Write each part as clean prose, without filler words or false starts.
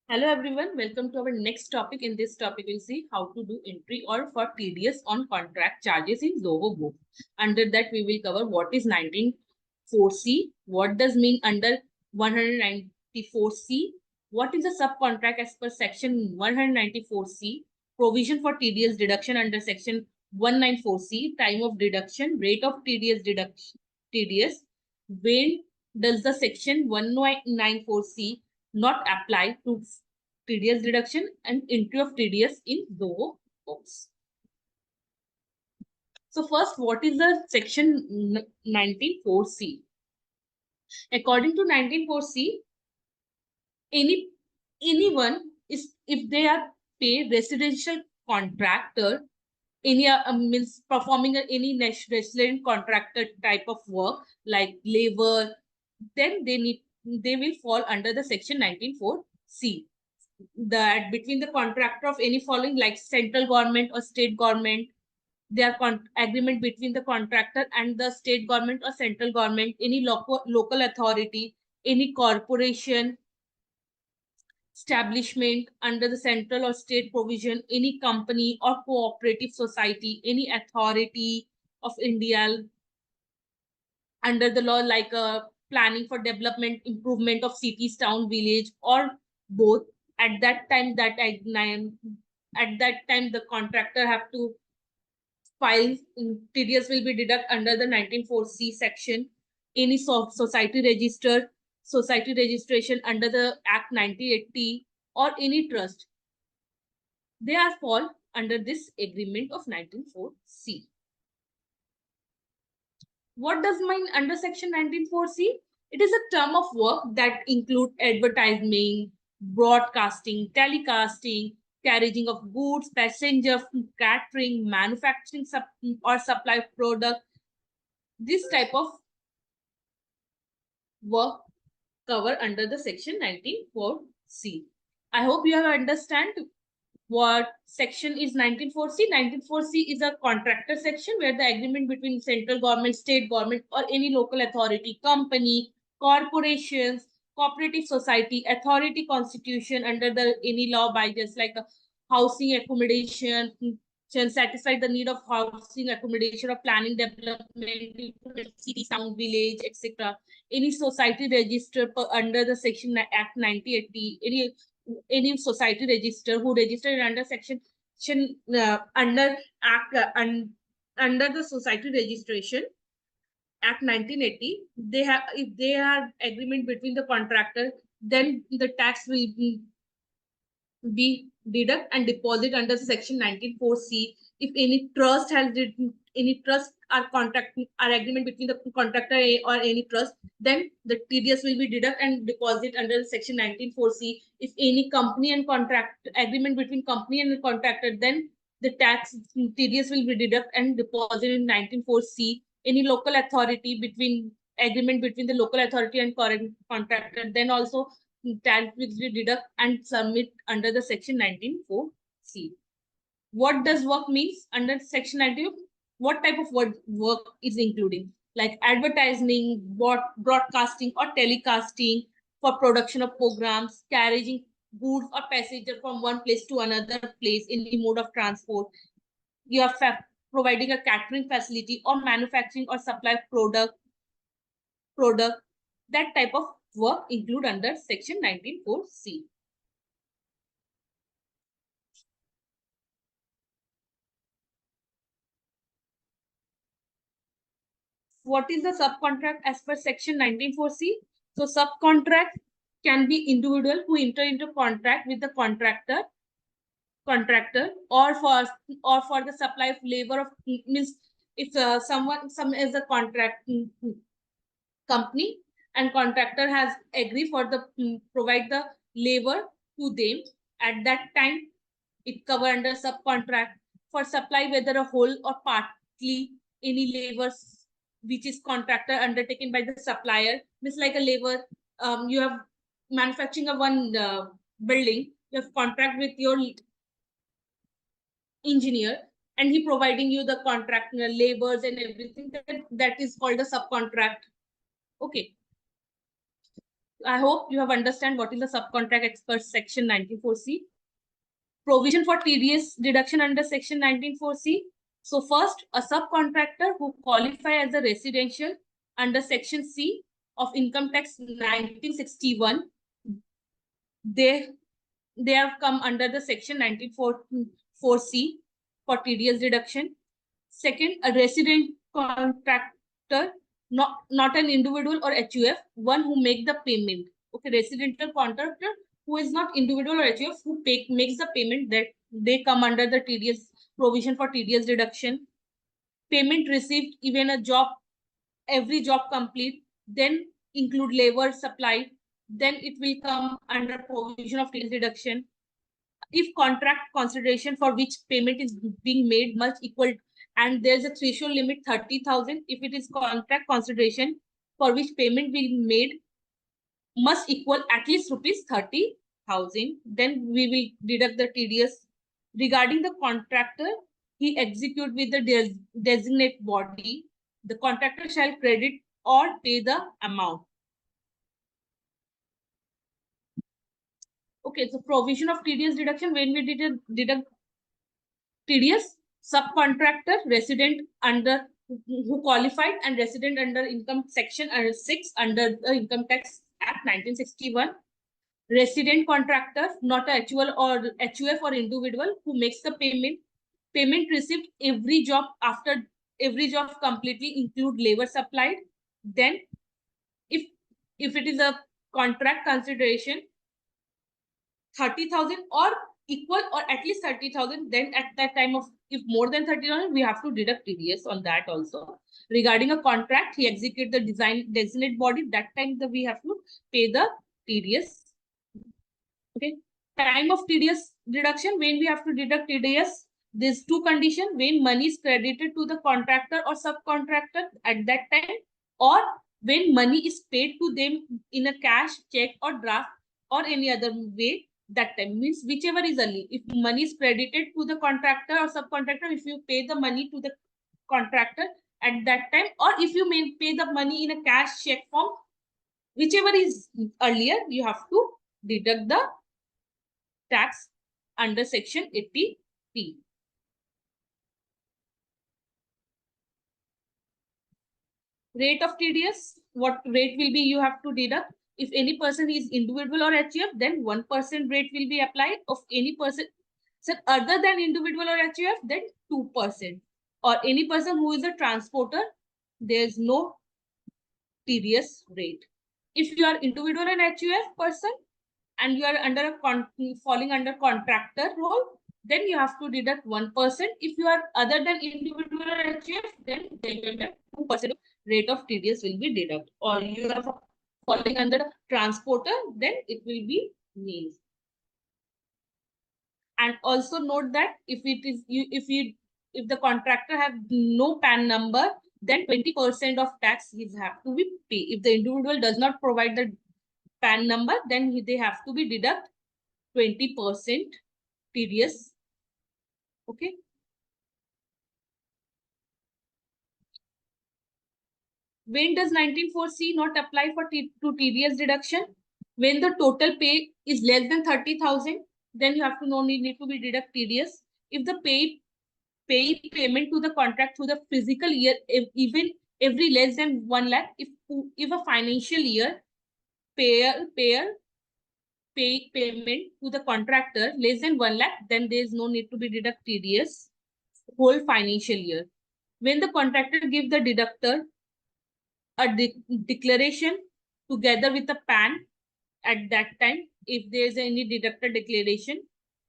Hello everyone, welcome to our next topic. In this topic, we'll see how to do entry or for TDS on contract charges in Zoho book. Under that, we will cover what is 194C, what does mean under 194C, what is a subcontract as per section 194C, provision for TDS deduction under section 194C, time of deduction, rate of TDS deduction, TDS, when does the section 194C not apply to TDS deduction and entry of TDS in Zoho books. So first, what is the section 194C? According to 194C, anyone is if they are paid residential contractor, any means performing any resident contractor type of work like labor, then they will fall under the section 194C. That between the contractor of any following like central government or state government, their agreement between the contractor and the state government or central government, any local authority, any corporation, establishment under the central or state provision, any company or cooperative society, any authority of India under the law like planning for development, improvement of cities, town, village, or both. At that time, the contractor have to file. TDS will be deduct under the 194C section. Any society registration under the Act 1980 or any trust, they are fall under this agreement of 194C. What does mean under section 194C? It is a term of work that include advertising, broadcasting, telecasting, carrying of goods, passenger, catering, manufacturing or supply of product. This type of work cover under the section 194C. I hope you have understand what section is 194C. 194C is a contractor section where the agreement between central government, state government, or any local authority, company, corporations, cooperative society, authority constitution under the any law by just like a housing accommodation, satisfy the need of housing accommodation or planning development, city, town, village, etc. Any society registered under the section Act 1980, any society register who registered under section under act under the society registration Act 1980, they have if they are agreement between the contractor, then the tax will be deduct and deposit under section 194C. If any trust has any trust or contract or agreement between the contractor or any trust, then the TDS will be deduct and deposit under section 194C. If any company and contract agreement between company and the contractor, then the tax TDS will be deduct and deposit in 194C. Any local authority between agreement between the local authority and contractor, then also tax will be deduct and submit under the section 194C. What does work means under section 19? What type of work is including? Like advertising, broadcasting or telecasting for production of programs, carrying goods or passenger from one place to another place in the mode of transport. You are providing a catering facility or manufacturing or supply product. That type of work include under section 194C. What is the subcontract as per section 194C? So subcontract can be individual who enter into contract with the contractor or for the supply of labor of means if some is a contract company and contractor has agreed for the provide the labor to them, at that time it cover under subcontract. For supply whether a whole or partly any labors which is contractor undertaken by the supplier, means like a labor, you have manufacturing of one building, you have contract with your engineer and he providing you the contract labors and everything, that is called a subcontract. Okay. I hope you have understand what is the subcontract expert section 94C. Provision for TDS deduction under section 194C. So first, a subcontractor who qualify as a residential under section C of income tax 1961, they have come under the section 194C for TDS deduction. Second, a resident contractor, not an individual or HUF, one who make the payment. Okay, residential contractor who is not individual or HUF, who makes the payment, that they come under the TDS provision for TDS deduction. Payment received even a job, every job complete, then include labor supply, then it will come under provision of TDS deduction. If contract consideration for which payment is being made must equal, and there's a threshold limit 30,000, if it is contract consideration for which payment being made must equal at least rupees 30,000, then we will deduct the TDS. Regarding the contractor, he execute with the designate body, the contractor shall credit or pay the amount. Okay, so provision of TDS deduction, when we deduct TDS, subcontractor, resident under who qualified, and resident under income section 6 under the Income Tax Act 1961. Resident contractor, not a HUL or HUF or individual, who makes the payment. Payment received every job after every job completely include labor supplied. Then, if it is a contract consideration, 30,000 or equal or at least 30,000, then at that time of, if more than 30,000, we have to deduct TDS on that also. Regarding a contract, he execute the designate body, that time we have to pay the TDS. Okay. Time of TDS deduction, when we have to deduct TDS, there's two conditions: when money is credited to the contractor or subcontractor at that time, or when money is paid to them in a cash, check or draft or any other way. That time means whichever is early. If money is credited to the contractor or subcontractor, if you pay the money to the contractor at that time, or if you may pay the money in a cash check form, whichever is earlier, you have to deduct the tax under section 80P. Rate of TDS, what rate will be you have to deduct? If any person is individual or HUF, then 1% rate will be applied. Of any person other than individual or HUF, then 2%. Or any person who is a transporter, there is no TDS rate. If you are individual and HUF person and you are under a falling under contractor role, then you have to deduct 1%. If you are other than individual or HUF, then 2% rate of TDS will be deducted. Or you are falling under transporter, then it will be nil. And also note that if the contractor have no PAN number, then 20% of tax is have to be paid. If the individual does not provide the PAN number, then they have to be deduct 20% TDS. Okay. When does 194C not apply for to TDS deduction? When the total pay is less than 30,000, then you have to need to be deduct TDS. If the payment to the contract through the physical year, even every less than 1 lakh, if a financial year pay payment to the contractor less than 1 lakh, then there is no need to be deduct TDS whole financial year. When the contractor give the deductor a declaration together with a PAN, at that time, if there is any deductor declaration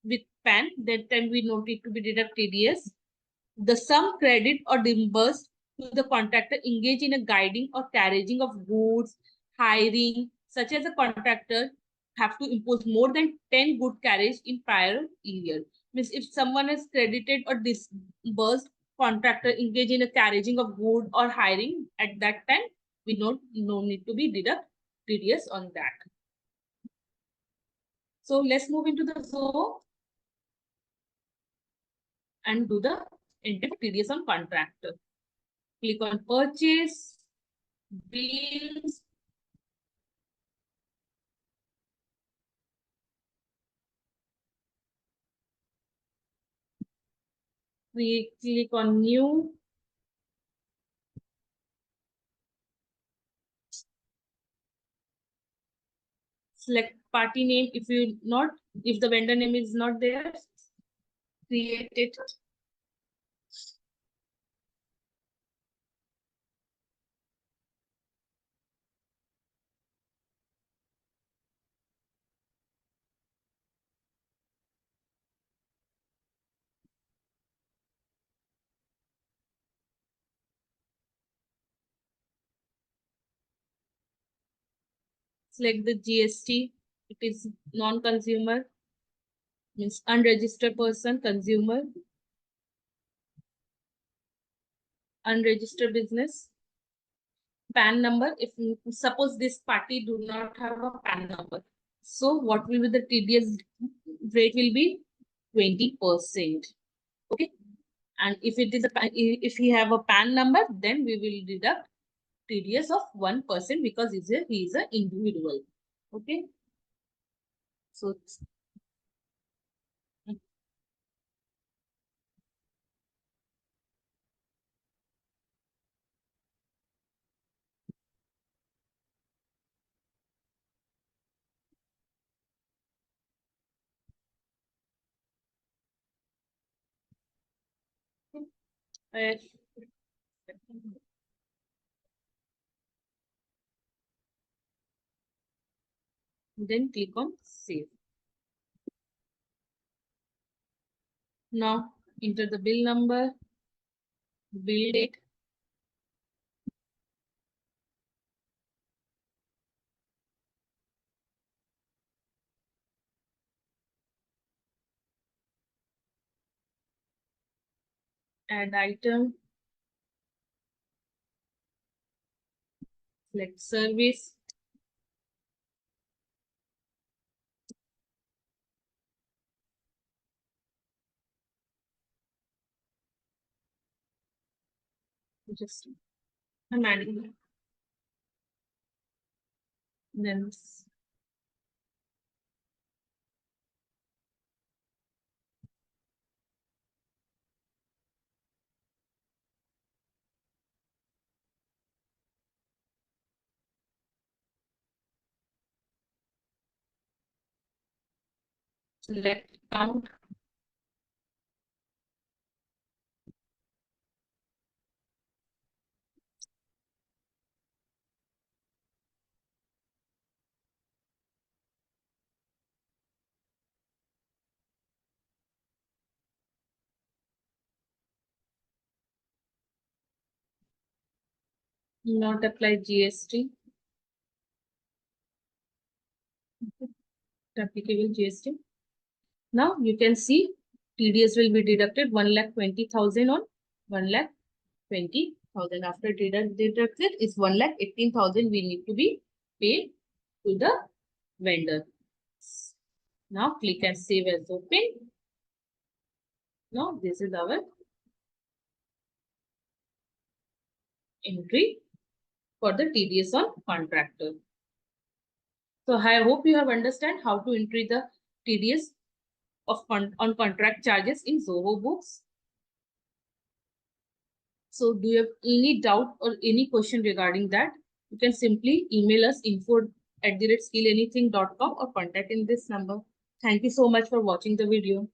with PAN, that time we no need to be deduct TDS. The sum credit or disbursed to the contractor engage in a guiding or carriaging of goods, hiring, such as a contractor have to impose more than 10 good carriage in prior year. Means if someone is credited or disbursed, contractor engage in a carriaging of good or hiring, at that time we no need to be deduct TDS on that. So let's move into the Zoho and do the entry TDS on contractor. Click on purchase, bills, click on new. Select party name. If the vendor name is not there, create it. Select the GST. It is non-consumer, means unregistered person, consumer, unregistered business. PAN number. If suppose this party do not have a PAN number, so what will be the TDS rate? Will be 20%. Okay, and if it is if he have a PAN number, then we will deduct TDS of 1% because he is an individual. Okay, so then click on save. Now enter the bill number, bill date, add item, select service, just I'm adding, then select count, not apply GST, applicable GST. Now you can see TDS will be deducted 1,20,000 on 1,20,000. After deducted is 1,18,000 we need to be paid to the vendor. Now click and save as open. Now this is our entry for the TDS on contractor. So I hope you have understand how to enter the TDS on contract charges in Zoho books. So do you have any doubt or any question regarding that? You can simply email us info@skillanything.com or contact in this number. Thank you so much for watching the video.